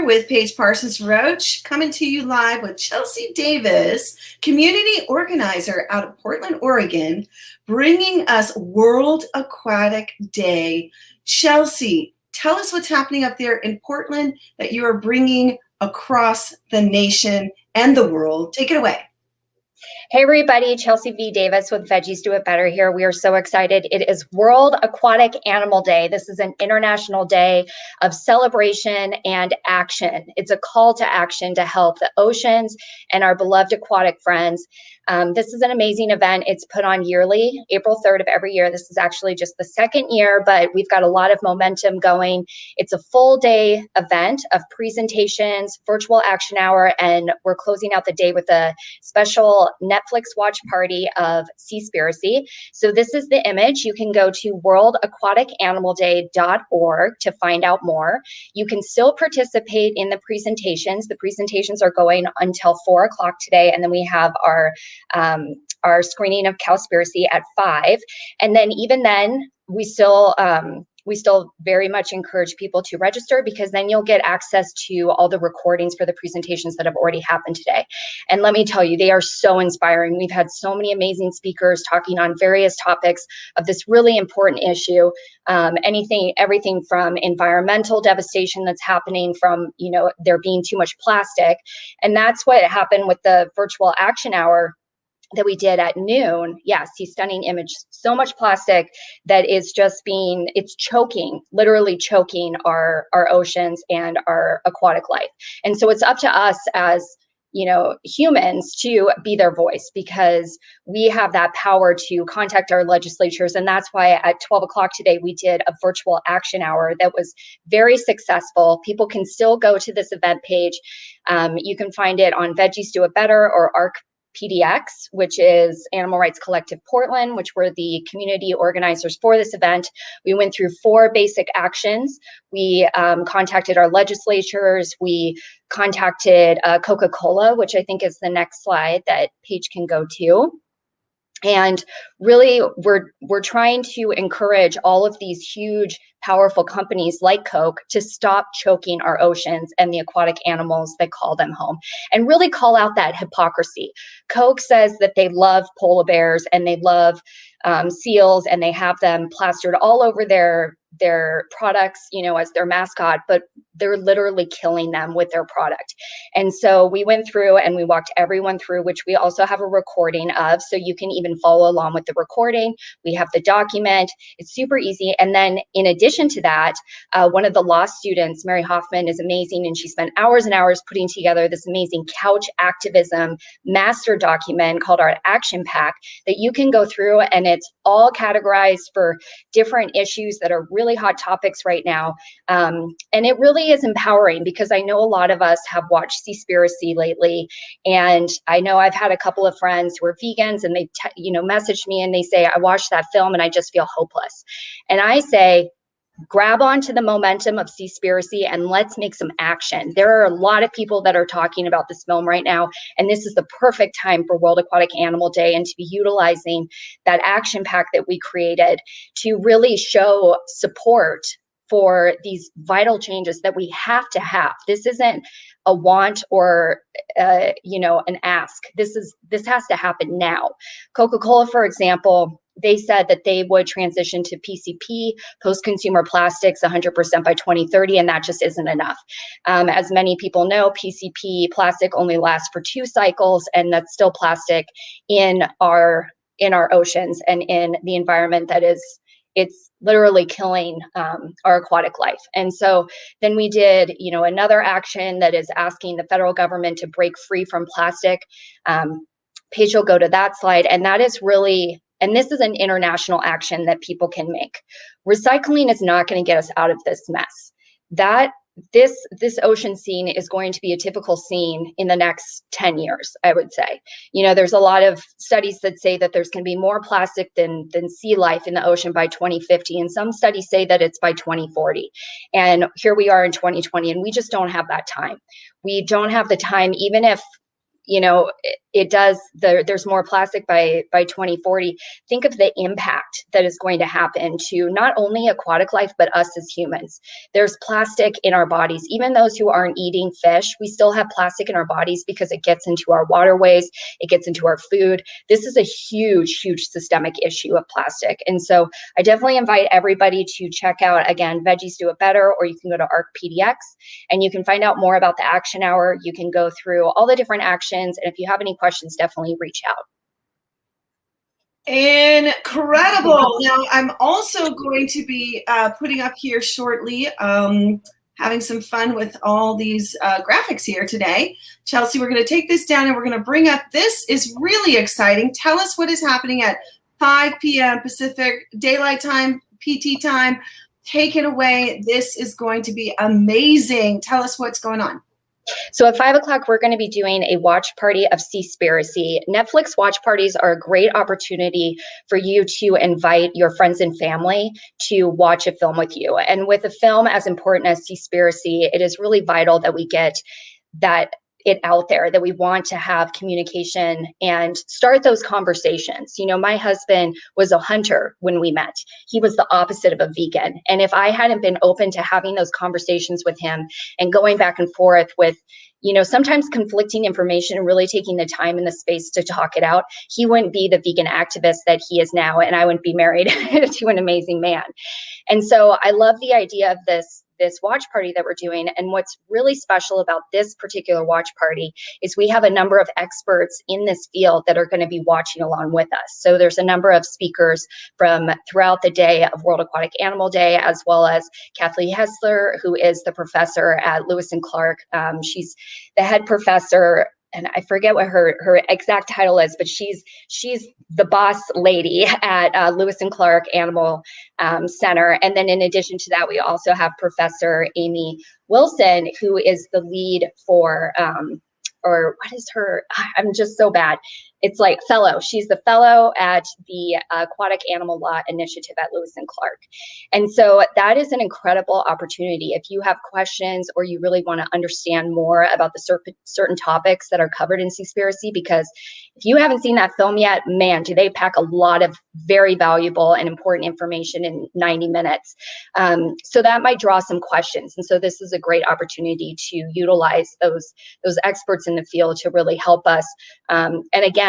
with Paige Parsons Roach, coming to you live with Chelsea Davis, community organizer out of Portland, Oregon, bringing us World Aquatic Day. Chelsea, tell us what's happening up there in Portland that you are bringing across the nation and the world. Take it away. Hey everybody, Chelsea V. Davis with Veggies Do It Better here. We are so excited. It is World Aquatic Animal Day. This is an international day of celebration and action. It's a call to action to help the oceans and our beloved aquatic friends. This is an amazing event. It's put on yearly, April 3rd of every year. This is actually just the second year, but we've got a lot of momentum going. It's a full day event of presentations, virtual action hour, and we're closing out the day with a special Netflix Watch Party of Seaspiracy. So this is the image. You can go to worldaquaticanimalday.org to find out more. You can still participate in the presentations. The presentations are going until 4 o'clock today, and then we have our screening of Cowspiracy at 5. And then even then, we still very much encourage people to register, because then you'll get access to all the recordings for the presentations that have already happened today. And let me tell you, they are so inspiring. We've had so many amazing speakers talking on various topics of this really important issue. Everything from environmental devastation that's happening from, there being too much plastic. And that's what happened with the virtual action hour that we did at noon. Yes, see, stunning image. So much plastic that is just it's choking, literally choking our oceans and our aquatic life. And so it's up to us as humans to be their voice, because we have that power to contact our legislatures. And that's why at 12 o'clock today, we did a virtual action hour that was very successful. People can still go to this event page. You can find it on Veggies Do It Better or ARC PDX, which is Animal Rights Collective Portland, which were the community organizers for this event. We went through 4 basic actions. We contacted our legislatures. We contacted Coca-Cola, which I think is the next slide that Paige can go to. And really, we're trying to encourage all of these huge, powerful companies like Coke to stop choking our oceans and the aquatic animals that call them home, and really call out that hypocrisy. Coke says that they love polar bears and they love seals, and they have them plastered all over their products, as their mascot, but they're literally killing them with their product. And so we went through and we walked everyone through, which we also have a recording of, so you can even follow along with the recording. We have the document. It's super easy. And then in addition to that, one of the law students, Mary Hoffman, is amazing, and she spent hours and hours putting together this amazing couch activism master document called our Action Pack that you can go through, and it's all categorized for different issues that are really hot topics right now. And it really is empowering, because I know a lot of us have watched Seaspiracy lately, and I know I've had a couple of friends who are vegans, and they message me and they say, I watched that film and I just feel hopeless. And I say, grab onto the momentum of Seaspiracy and let's make some action. There are a lot of people that are talking about this film right now, and this is the perfect time for World Aquatic Animal Day, and to be utilizing that action pack that we created to really show support for these vital changes that we have to have. This isn't a want or an ask. This has to happen now. Coca-Cola, for example, they said that they would transition to PCP, post-consumer plastics, 100% by 2030, and that just isn't enough. As many people know, PCP plastic only lasts for 2 cycles, and that's still plastic in our oceans and in the environment it's literally killing our aquatic life. And so then we did, another action that is asking the federal government to break free from plastic. Paige will go to that slide, and that is really, and this is an international action that people can make. Recycling is not going to get us out of this mess. This ocean scene is going to be a typical scene in the next 10 years, I would say. There's a lot of studies that say that there's going to be more plastic than sea life in the ocean by 2050. And some studies say that it's by 2040. And here we are in 2020, and we just don't have that time. We don't have the time, even if it does, there's more plastic by 2040. Think of the impact that is going to happen to not only aquatic life, but us as humans. There's plastic in our bodies. Even those who aren't eating fish, we still have plastic in our bodies because it gets into our waterways, it gets into our food. This is a huge, huge systemic issue of plastic. And so I definitely invite everybody to check out, again, Veggies Do It Better, or you can go to ARC PDX and you can find out more about the action hour. You can go through all the different actions. And if you have any questions, definitely reach out. Incredible. Now, I'm also going to be putting up here shortly, having some fun with all these graphics here today. Chelsea, we're going to take this down and we're going to bring up, this is really exciting. Tell us what is happening at 5 p.m. Pacific Daylight Time, PT time. Take it away. This is going to be amazing. Tell us what's going on. So at 5 o'clock, we're going to be doing a watch party of Seaspiracy. Netflix watch parties are a great opportunity for you to invite your friends and family to watch a film with you. And with a film as important as Seaspiracy, it is really vital that we get it out there, that we want to have communication and start those conversations. My husband was a hunter when we met. He was the opposite of a vegan. And if I hadn't been open to having those conversations with him and going back and forth with, sometimes conflicting information and really taking the time and the space to talk it out, he wouldn't be the vegan activist that he is now, and I wouldn't be married to an amazing man. And so I love the idea of this watch party that we're doing. And what's really special about this particular watch party is we have a number of experts in this field that are going to be watching along with us. So there's a number of speakers from throughout the day of World Aquatic Animal Day, as well as Kathleen Hessler, who is the professor at Lewis and Clark. She's the head professor, and I forget what her exact title is, but she's the boss lady at Lewis and Clark Animal Center. And then in addition to that, we also have Professor Amy Wilson, who is the lead for, or what is her, I'm just so bad. It's like fellow. She's the fellow at the Aquatic Animal Law Initiative at Lewis and Clark. And so that is an incredible opportunity. If you have questions or you really want to understand more about the certain topics that are covered in Seaspiracy, because if you haven't seen that film yet, man, do they pack a lot of very valuable and important information in 90 minutes. So that might draw some questions. And so this is a great opportunity to utilize those experts in the field to really help us. And again,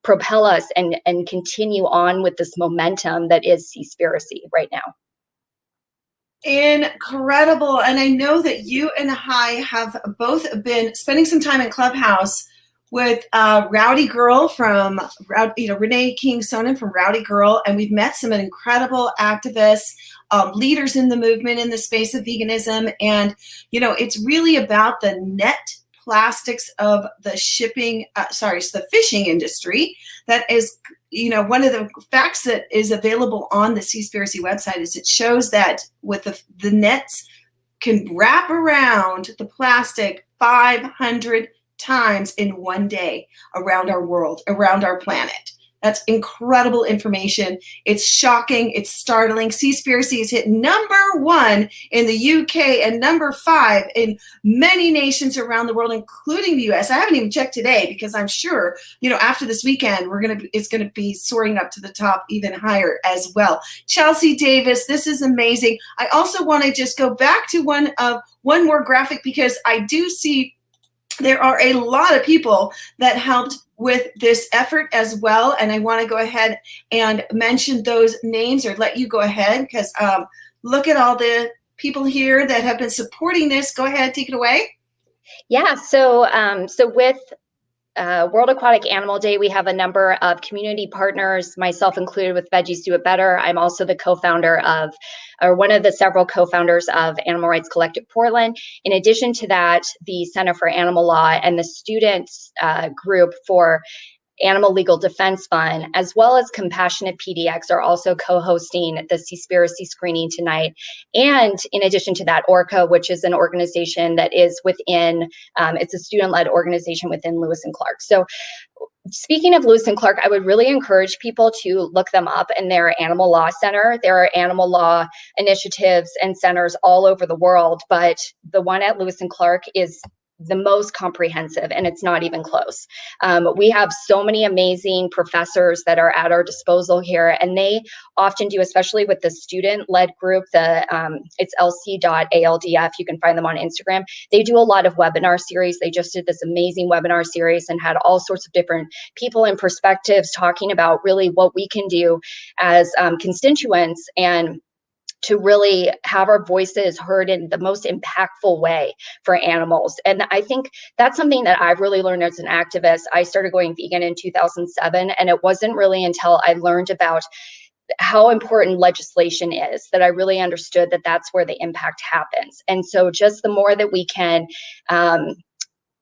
propel us and continue on with this momentum that is Seaspiracy right now. Incredible. And I know that you and I have both been spending some time in Clubhouse with Rowdy Girl from, Renee King Sonnen from Rowdy Girl. And we've met some incredible activists, leaders in the movement in the space of veganism. And, it's really about the net plastics of the the fishing industry. That is, one of the facts that is available on the Seaspiracy website is it shows that with the nets can wrap around the plastic 500 times in one day around our world, around our planet. That's incredible information. It's shocking. It's startling. Seaspiracy has hit #1 in the UK and #5 in many nations around the world, including the US. I haven't even checked today because I'm sure, after this weekend, it's going to be soaring up to the top even higher as well. Chelsea Davis, this is amazing. I also want to just go back to one more graphic because I do see there are a lot of people that helped with this effort as well. And I want to go ahead and mention those names, or let you go ahead, because look at all the people here that have been supporting this. Go ahead, take it away. Yeah, so with World Aquatic Animal Day, we have a number of community partners, myself included, with Veggies Do It Better. I'm also the co-founder or one of the several co-founders of Animal Rights Collective Portland. In addition to that, the Center for Animal Law and the students group for Animal Legal Defense Fund, as well as Compassionate PDX, are also co-hosting the Seaspiracy screening tonight. And in addition to that, ORCA, which is an organization that is within, it's a student-led organization within Lewis and Clark. So speaking of Lewis and Clark, I would really encourage people to look them up in their animal law center. There are animal law initiatives and centers all over the world, but the one at Lewis and Clark is the most comprehensive, and it's not even close. We have so many amazing professors that are at our disposal here, and they often do, especially with the student-led group, it's lc.aldf. You can find them on Instagram. They do a lot of webinar series. They just did this amazing webinar series and had all sorts of different people and perspectives talking about really what we can do as constituents and to really have our voices heard in the most impactful way for animals. And I think that's something that I've really learned as an activist. I started going vegan in 2007, and it wasn't really until I learned about how important legislation is that I really understood that that's where the impact happens. And so just the more that we can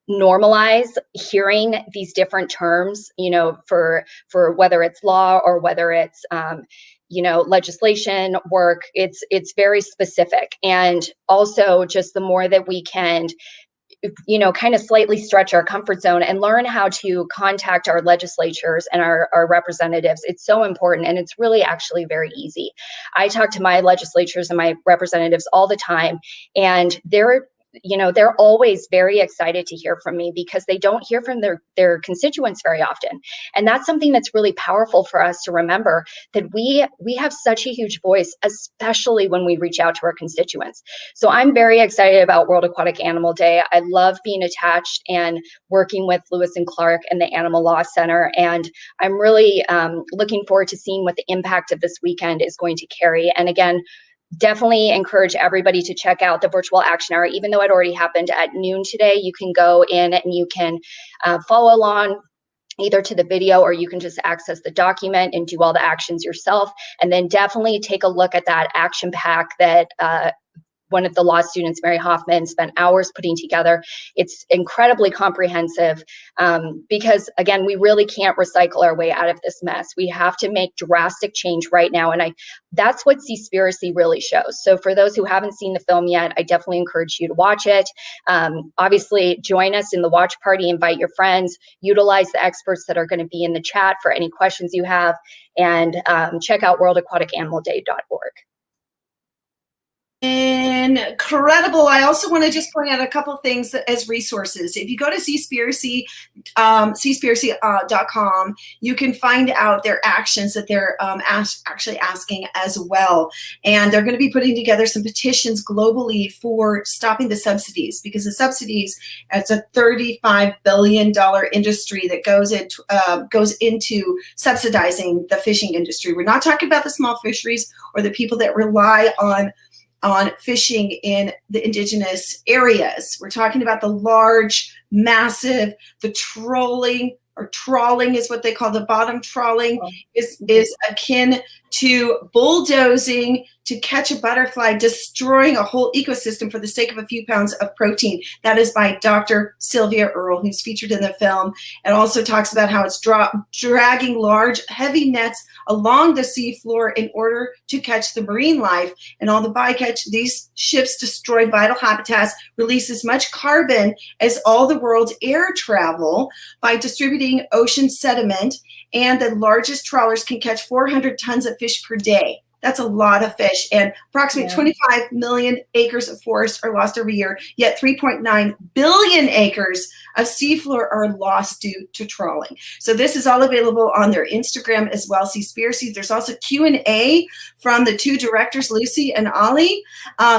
normalize hearing these different terms, for whether it's law or whether it's legislation work, it's very specific. And also just the more that we can kind of slightly stretch our comfort zone and learn how to contact our legislatures and our representatives. It's so important, and it's really actually very easy. I talk to my legislatures and my representatives all the time, and they're always very excited to hear from me because they don't hear from their constituents very often. And that's something that's really powerful for us to remember, that we have such a huge voice, especially when we reach out to our constituents. So I'm very excited about World Aquatic Animal Day. I love being attached and working with Lewis and Clark and the Animal Law Center. And I'm really looking forward to seeing what the impact of this weekend is going to carry. And again, definitely encourage everybody to check out the virtual action hour. Even though it already happened at noon today, you can go in and you can follow along either to the video, or you can just access the document and do all the actions yourself. And then definitely take a look at that action pack that one of the law students, Mary Hoffman, spent hours putting together. It's incredibly comprehensive because, again, we really can't recycle our way out of this mess. We have to make drastic change right now. And that's what Seaspiracy really shows. So for those who haven't seen the film yet, I definitely encourage you to watch it. Obviously, join us in the watch party, invite your friends, utilize the experts that are going to be in the chat for any questions you have, and check out worldaquaticanimalday.org. Incredible. I also want to just point out a couple things as resources. If you go to Seaspiracy.com, you can find out their actions that they're actually asking as well. And they're going to be putting together some petitions globally for stopping the subsidies, because the subsidies, it's a $35 billion industry that goes into subsidizing the fishing industry. We're not talking about the small fisheries or the people that rely on fishing in the indigenous areas. We're talking about the large, massive, the trawling is what they call the bottom trawling, is akin to bulldozing to catch a butterfly, destroying a whole ecosystem for the sake of a few pounds of protein. That is by Dr. Sylvia Earle, who's featured in the film. It also talks about how it's dragging large, heavy nets along the seafloor in order to catch the marine life. And all the bycatch, these ships destroy vital habitats, release as much carbon as all the world's air travel by distributing ocean sediment. And the largest trawlers can catch 400 tons of fish per day. That's a lot of fish, and approximately 25 million acres of forest are lost every year, yet 3.9 billion acres of seafloor are lost due to trawling. So this is all available on their Instagram as well, Seaspiracy. There's also Q&A from the two directors, Lucy and Ollie.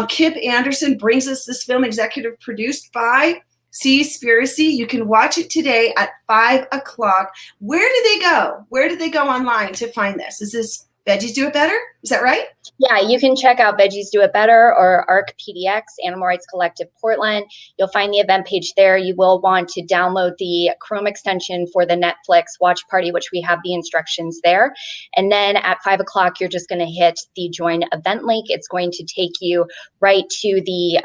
Kip Anderson brings us this film, executive produced by Seaspiracy. You can watch it today at 5 o'clock. Where do they go? Where do they go online to find this? Is this Veggies Do It Better? Is that right? Yeah, you can check out Veggies Do It Better or ARC PDX, Animal Rights Collective Portland. You'll find the event page there. You will want to download the Chrome extension for the Netflix Watch Party, which we have the instructions there. And then at 5 o'clock, you're just going to hit the join event link. It's going to take you right to the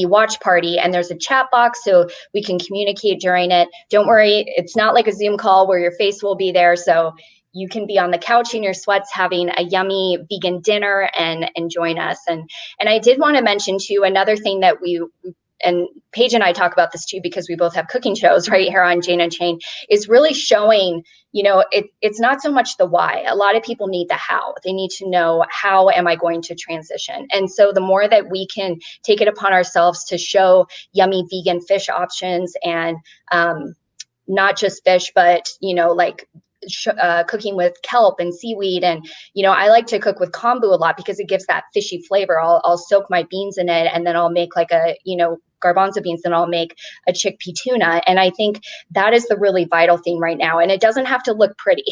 watch party, and there's a chat box so we can communicate during it. Don't worry, it's not like a Zoom call where your face will be there. So you can be on the couch in your sweats having a yummy vegan dinner and join us. And I did want to mention too, another thing that we and Paige and I talk about this too, because we both have cooking shows right here on Jane Unchained, is really showing, it's not so much the why. A lot of people need the how. They need to know, how am I going to transition? And so the more that we can take it upon ourselves to show yummy vegan fish options, and not just fish, but, cooking with kelp and seaweed. And, I like to cook with kombu a lot because it gives that fishy flavor. I'll soak my beans in it, and then I'll make like a, garbanzo beans, and I'll make a chickpea tuna. And I think that is the really vital thing right now. And it doesn't have to look pretty.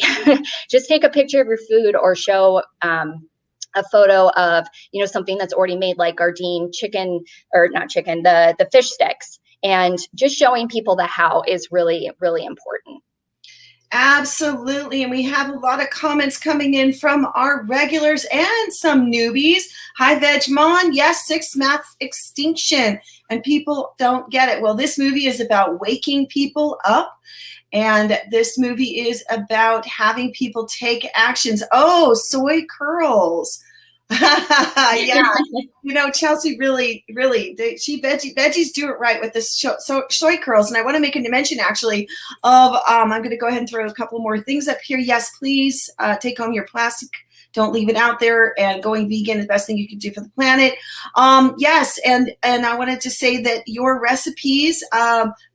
Just take a picture of your food, or show a photo of, something that's already made, like Gardein chicken, or not chicken, the fish sticks. And just showing people the how is really, really important. Absolutely. And we have a lot of comments coming in from our regulars and some newbies. Hi, Vegmon. Yes, sixth mass extinction. And people don't get it. Well, this movie is about waking people up. And this movie is about having people take actions. Oh, soy curls. Yeah. Chelsea really, Veggies do it right with this soy curls. And I want to make a mention actually of, I'm going to go ahead and throw a couple more things up here. Yes, please take home your plastic. Don't leave it out there, and going vegan is the best thing you can do for the planet. Yes, and I wanted to say that your recipes,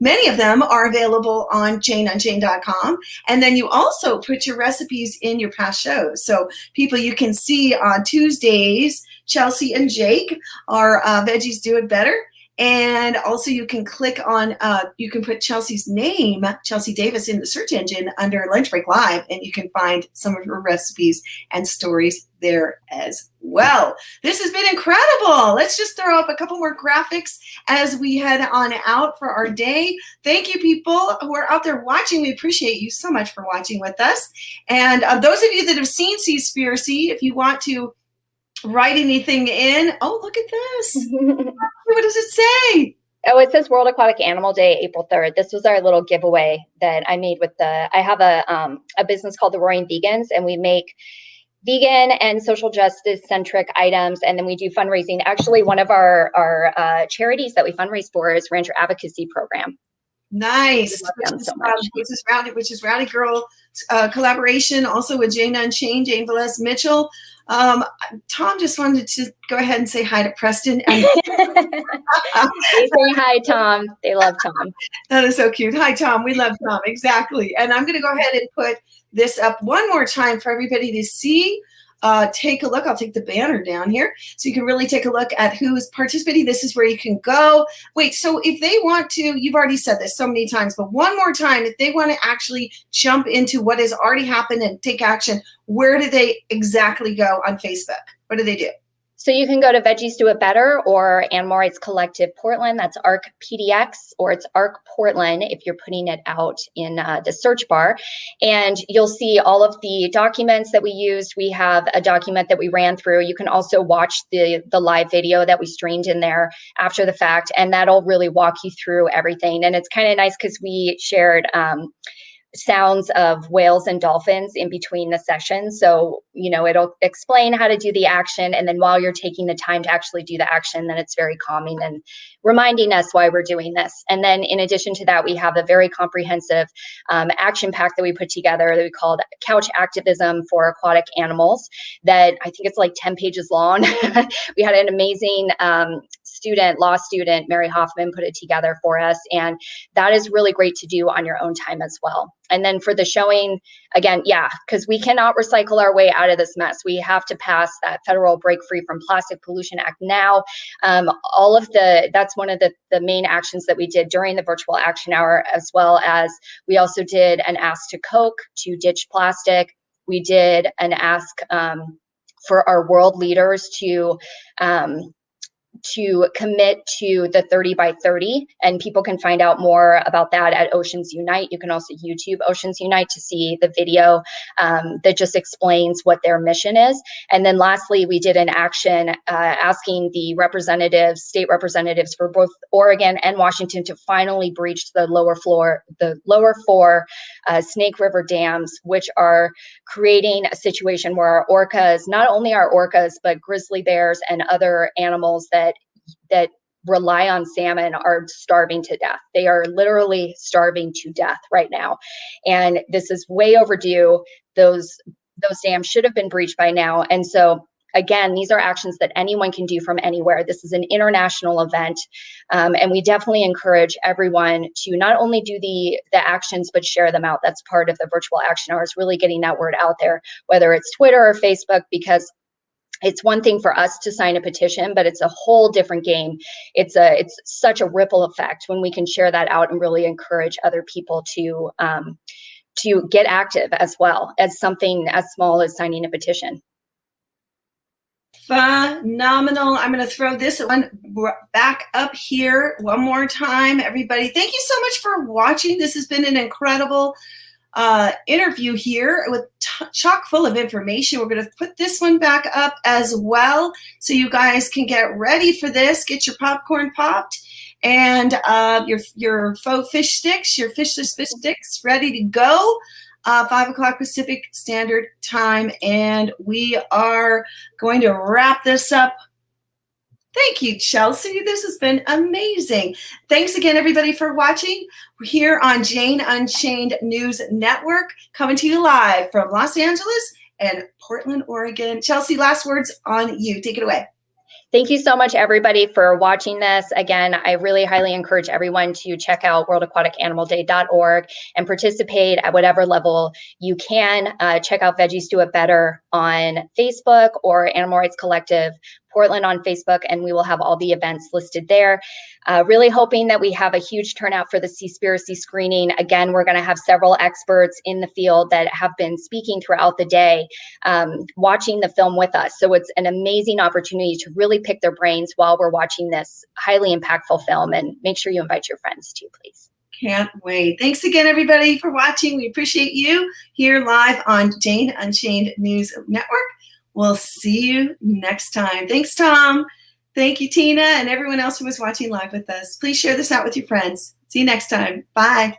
many of them are available on janeunchained.com, and then you also put your recipes in your past shows. So people, you can see on Tuesdays, Chelsea and Jake are Veggies Do It Better. And also you can click on, you can put Chelsea's name, Chelsea Davis, in the search engine under Lunch Break Live, and you can find some of her recipes and stories there as well. This has been incredible. Let's just throw up a couple more graphics as we head on out for our day. Thank you, people who are out there watching. We appreciate you so much for watching with us. And those of you that have seen Seaspiracy, if you want to write anything in, oh, look at this. What does it say? Oh, it says World Aquatic Animal Day, April 3rd. This was our little giveaway that I made with I have a business called the Roaring Vegans, and we make vegan and social justice centric items. And then we do fundraising. Actually, one of our charities that we fundraise for is Rancher Advocacy Program. Nice. Which is Rowdy Girl collaboration also with Jane Unchained, Jane Velez Mitchell. Tom just wanted to go ahead and say hi to Preston. And they say hi, Tom. They love Tom. That is so cute. Hi, Tom. We love Tom. Exactly. And I'm going to go ahead and put this up one more time for everybody to see. Take a look. I'll take the banner down here so you can really take a look at who is participating. This is where you can go. Wait, so if they want to, you've already said this so many times, but one more time, if they want to actually jump into what has already happened and take action, where do they exactly go on Facebook? What do they do? So you can go to Veggies Do It Better or Animal Rights Collective Portland. That's ARC PDX, or it's ARC Portland if you're putting it out in the search bar. And you'll see all of the documents that we used. We have a document that we ran through. You can also watch the live video that we streamed in there after the fact, and that'll really walk you through everything. And it's kind of nice because we shared sounds of whales and dolphins in between the sessions. So, it'll explain how to do the action. And then while you're taking the time to actually do the action, then it's very calming and reminding us why we're doing this. And then in addition to that, we have a very comprehensive action pack that we put together that we called Couch Activism for Aquatic Animals, that I think it's like 10 pages long. We had an amazing law student, Mary Hoffman, put it together for us. And that is really great to do on your own time as well. And then for the showing, again, because we cannot recycle our way out of this mess. We have to pass that federal Break Free from Plastic Pollution Act now. That's one of the main actions that we did during the virtual action hour, as well as we also did an ask to Coke to ditch plastic. We did an ask for our world leaders to commit to the 30 by 30, and people can find out more about that at Oceans Unite. You can also YouTube Oceans Unite to see the video that just explains what their mission is. And then lastly, we did an action asking the state representatives for both Oregon and Washington to finally breach the lower four Snake River dams, which are creating a situation where our orcas, not only our orcas, but grizzly bears and other animals that rely on salmon are starving to death. They are literally starving to death right now. And this is way overdue. Those dams should have been breached by now. And so again, these are actions that anyone can do from anywhere. This is an international event. And we definitely encourage everyone to not only do the actions, but share them out. That's part of the virtual action hours, really getting that word out there, whether it's Twitter or Facebook, because it's one thing for us to sign a petition, but it's a whole different game. It's such a ripple effect when we can share that out and really encourage other people to get active as well as something as small as signing a petition. Phenomenal. I'm going to throw this one back up here one more time, everybody. Thank you so much for watching. This has been an incredible interview here with chock full of information. We're going to put this one back up as well so you guys can get ready for this. Get your popcorn popped and your faux fish sticks, your fishless fish sticks ready to go. 5 o'clock Pacific Standard Time, and we are going to wrap this up. Thank you, Chelsea. This has been amazing. Thanks again, everybody, for watching. We're here on Jane Unchained News Network, coming to you live from Los Angeles and Portland, Oregon. Chelsea, last words on you. Take it away. Thank you so much, everybody, for watching this. Again, I really highly encourage everyone to check out worldaquaticanimalday.org and participate at whatever level you can. Check out Veggies Do It Better on Facebook or Animal Rights Collective Portland on Facebook, and we will have all the events listed there. Really hoping that we have a huge turnout for the Seaspiracy screening. Again, we're going to have several experts in the field that have been speaking throughout the day, watching the film with us. So it's an amazing opportunity to really pick their brains while we're watching this highly impactful film, and make sure you invite your friends too, please. Can't wait. Thanks again, everybody, for watching. We appreciate you here live on Jane Unchained News Network. We'll see you next time. Thanks, Tom. Thank you, Tina, and everyone else who was watching live with us. Please share this out with your friends. See you next time. Bye.